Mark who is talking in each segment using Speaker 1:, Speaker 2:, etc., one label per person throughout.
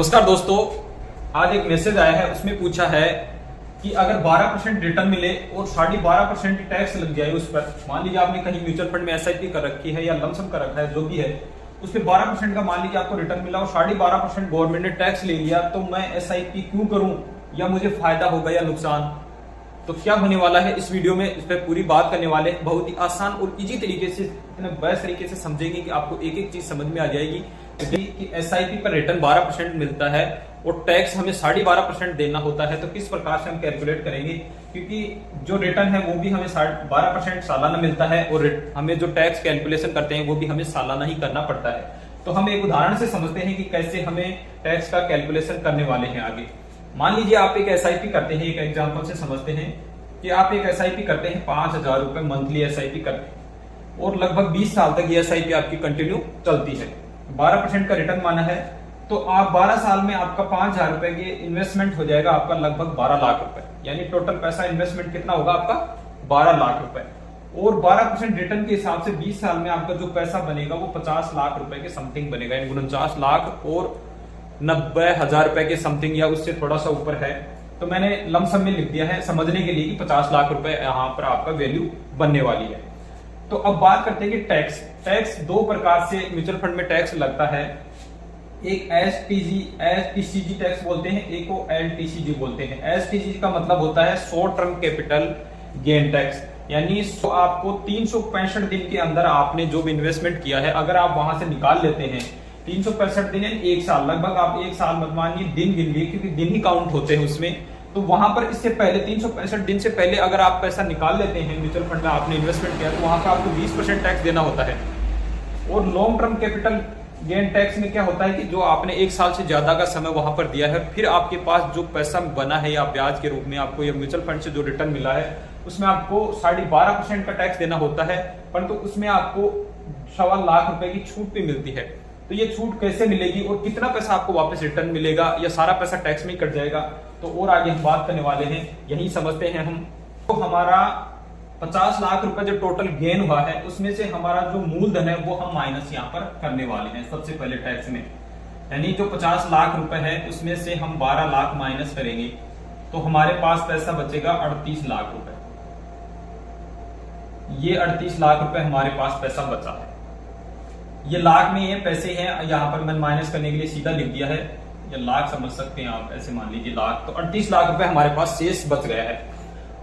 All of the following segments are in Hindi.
Speaker 1: नमस्कार दोस्तों, आज एक मैसेज आया है, उसमें पूछा है कि अगर 12% रिटर्न मिले और 12.5% टैक्स लग जाए उस पर। मान लीजिए आपने कहीं म्यूचुअल फंड में एसआईपी कर रखी है या लमसम कर रखा है, जो भी है, उस पर 12% का मान लीजिए आपको रिटर्न मिला और 12.5% गवर्नमेंट ने टैक्स ले लिया, तो मैं एसआईपी क्यों करूं, या मुझे फायदा होगा या नुकसान। तो क्या होने वाला है इस वीडियो में, इस पर पूरी बात करने वाले। बहुत ही आसान और इजी तरीके से, इतने बेस्ट तरीके से समझेंगे कि आपको एक एक चीज समझ में आ जाएगी कि एसआईपी पर रिटर्न 12% मिलता है और टैक्स हमें 12.5% देना होता है, तो किस प्रकार से हम कैलकुलेट करेंगे। क्योंकि जो रिटर्न है वो भी हमें 12% सालाना मिलता है और हमें जो टैक्स कैलकुलेशन करते हैं वो भी हमें सालाना ही करना पड़ता है। तो हम एक उदाहरण से समझते हैं कि कैसे हमें टैक्स का कैलकुलेशन करने वाले हैं आगे। मान लीजिए आप एक एसआईपी करते हैं, एक एग्जांपल से समझते हैं कि आप एक एसआईपी करते हैं 5,000 रुपए मंथली एसआईपी करते हैं और लगभग 20 साल तक ये एसआईपी आपकी कंटिन्यू चलती है। 12% का रिटर्न माना है, तो आप 12 साल में आपका 5,000 रुपए के इन्वेस्टमेंट हो जाएगा आपका लगभग 12 लाख रुपए, यानी टोटल पैसा इन्वेस्टमेंट कितना होगा आपका 12 लाख रुपए। और 12% रिटर्न के हिसाब से 20 साल में आपका जो पैसा बनेगा वो 50 लाख रुपए के समथिंग बनेगा, यानी 49 लाख और 90,000 रुपए के समथिंग, या उससे थोड़ा सा ऊपर है। तो मैंने लमसम में लिख दिया है समझने के लिए कि 50 लाख रुपए यहां पर आपका वैल्यू बनने वाली है। तो अब बात करते हैं कि टैक्स दो प्रकार से म्यूचुअल फंड में टैक्स लगता है। एक एसटीसीजी टैक्स बोलते हैं, एक को एलटीसीजी बोलते हैं। एसटीसीजी का मतलब होता है short term capital gain tax, यानी आपको 365 दिन के अंदर आपने जो भी इन्वेस्टमेंट किया है, अगर आप वहां से निकाल लेते हैं 365 दिन यानी एक साल, लगभग आप एक साल मत मानिए, दिन गिन लिए, क्योंकि दिन ही काउंट होते हैं उसमें। तो वहां पर इससे पहले 365 दिन से पहले अगर आप पैसा निकाल लेते हैं म्यूचुअल फंड में, आपने इन्वेस्टमेंट किया, तो वहां पर आपको 20% टैक्स देना होता है। और long term capital gain tax में क्या होता है कि जो आपने एक साल से ज्यादा का समय वहां पर दिया है, फिर आपके पास जो पैसा बना है या ब्याज के रूप में आपको या म्यूचुअल फंड से जो रिटर्न मिला है, उसमें आपको 12.5% का टैक्स देना होता है, परंतु उसमें आपको 1.25 लाख रुपए की छूट भी मिलती है। तो ये छूट कैसे मिलेगी और कितना पैसा आपको वापस रिटर्न मिलेगा, या सारा पैसा टैक्स में कट जाएगा, तो और आगे हम बात करने वाले हैं, यही समझते हैं हम। तो हमारा 50 लाख रुपए जो टोटल गेन हुआ है, उसमें से हमारा जो मूलधन है वो हम माइनस यहाँ पर करने वाले हैं सबसे पहले टैक्स में। यानी जो 50 लाख रुपए है उसमें से हम 12 लाख माइनस करेंगे, तो हमारे पास पैसा बचेगा 38 लाख रुपए। ये 38 लाख रुपए हमारे पास पैसा बचा है। ये लाख में ये पैसे हैं, यहाँ पर मैंने माइनस करने के लिए सीधा लिख दिया है, ये लाख समझ सकते हैं आप, ऐसे मान लीजिए लाख। तो 38 लाख रुपए हमारे पास शेष बच गया है।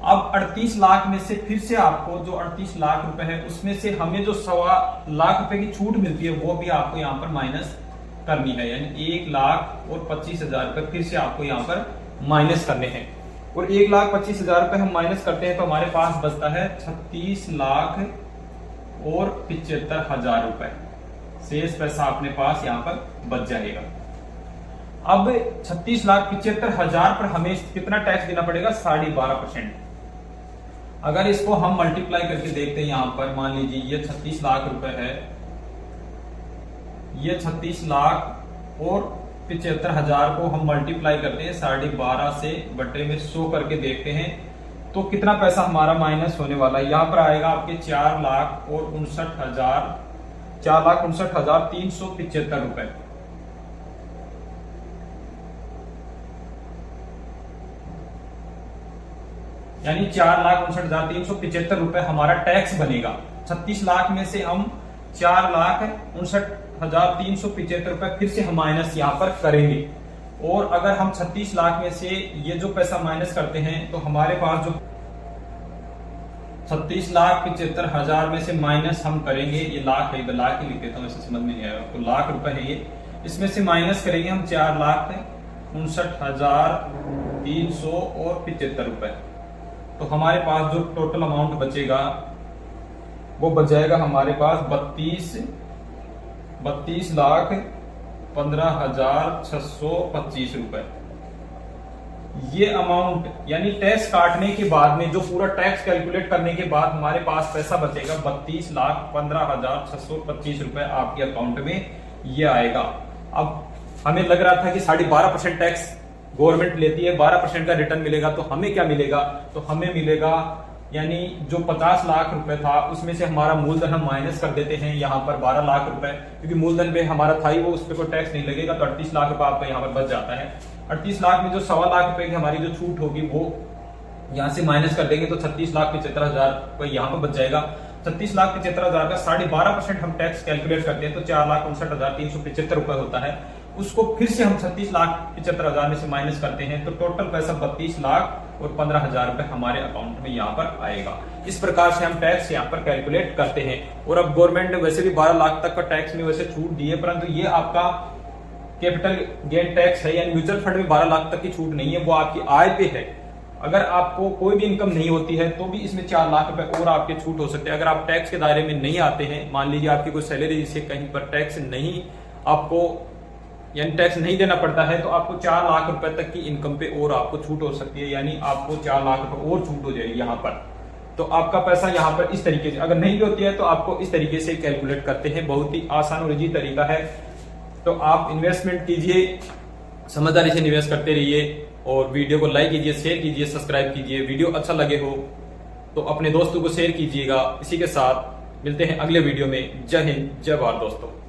Speaker 1: अब 38 लाख में से फिर से आपको जो 38 लाख रुपए है उसमें से हमें जो 1.25 लाख रुपए की छूट मिलती है वो भी आपको यहाँ पर माइनस करनी है, यानी 1,25,000 रुपए फिर से आपको यहाँ पर माइनस करने हैं। और 1,25,000 रुपए हम माइनस करते हैं तो हमारे पास बचता है 36 लाख और 75,000 रुपए। शेष पैसा अपने पास यहाँ पर बच जाएगा। अब 36,75,000 पर हमें कितना टैक्स देना पड़ेगा, 12.5%। अगर इसको हम मल्टीप्लाई करके देखते हैं, यहां पर मान लीजिए ये 36 लाख रुपए है, ये 36 लाख और 75,000 को हम मल्टीप्लाई करते हैं 12.5 से बटे में 100 करके देखते हैं, तो कितना पैसा हमारा माइनस होने वाला है। यहां पर आएगा आपके 4,59,375 रुपए। यानी 4,59,375 रुपए हमारा टैक्स बनेगा। 36 लाख में से हम 4,59,375 रुपए फिर से हम माइनस यहां पर करेंगे। और अगर हम 36 लाख में से ये जो पैसा माइनस करते हैं, तो हमारे पास जो 36,75,000 में से माइनस हम करेंगे, ये लाख है, लाख ही लिख देता हूं, ऐसे समझ में नहीं आएगा, तो लाख रुपए है ये, इसमें से माइनस करेंगे हम 4,59,375 रुपए। तो हमारे पास जो टोटल अमाउंट बचेगा वो बच जाएगा हमारे पास 32,15,625 रुपए। ये अमाउंट यानी टैक्स काटने के बाद में, जो पूरा टैक्स कैलकुलेट करने के बाद हमारे पास पैसा बचेगा 32,15,625 रुपए आपके अकाउंट में ये आएगा। अब हमें लग रहा था कि 12.5% टैक्स गवर्नमेंट लेती है, 12% का रिटर्न मिलेगा, तो हमें क्या मिलेगा, तो हमें मिलेगा यानी जो 50 लाख रुपए था उसमें से हमारा मूलधन हम माइनस कर देते हैं यहाँ पर 12 लाख रुपए, क्योंकि मूलधन पे हमारा था ही वो, उस पर कोई टैक्स नहीं लगेगा, तो 38 लाख रुपए आपका यहाँ पर बच जाता है। 38 लाख में जो 1.25 लाख रुपए की हमारी जो छूट होगी वो यहाँ से माइनस कर देंगे, तो 36,75,000 यहाँ पर बच जाएगा। 36,75,000 का 12.5% हम टैक्स कैलकुलेट करते हैं तो 4,59,375 रुपए होता है। उसको फिर से हम 36,75,000 में से माइनस करते हैं तो टोटल पैसा 32,15,000 रुपए हमारे अकाउंट में यहाँ पर आएगा। इस प्रकार से हम टैक्स यहाँ पर कैलकुलेट करते हैं। और अब गवर्नमेंट ने वैसे भी 12 लाख तक का टैक्स में वैसे छूट दी है, परंतु ये आपका कैपिटल गेन टैक्स है, यानी म्यूचुअल फंड में 12 लाख तक की छूट नहीं है, वो आपकी आय पे है। अगर आपको कोई भी इनकम नहीं होती है तो भी इसमें 4 लाख रुपए और आपके छूट हो सकते हैं। अगर आप टैक्स के दायरे में नहीं आते हैं, मान लीजिए आपकी कोई सैलरी से कहीं पर टैक्स नहीं, आपको यानी टैक्स नहीं देना पड़ता है, तो आपको 4 लाख रुपए तक की इनकम पे और आपको छूट हो सकती है, यानी आपको 4 लाख रुपए और छूट हो जाएगी यहाँ पर। तो आपका पैसा यहाँ पर इस तरीके से, अगर नहीं भी होती है तो आपको इस तरीके से कैलकुलेट करते हैं। बहुत ही आसान और इजी तरीका है। तो आप इन्वेस्टमेंट कीजिए, समझदारी से निवेश करते रहिए, और वीडियो को लाइक कीजिए, शेयर कीजिए, सब्सक्राइब कीजिए। वीडियो अच्छा लगे हो तो अपने दोस्तों को शेयर कीजिएगा। इसी के साथ मिलते हैं अगले वीडियो में। जय हिंद, जय भारत दोस्तों।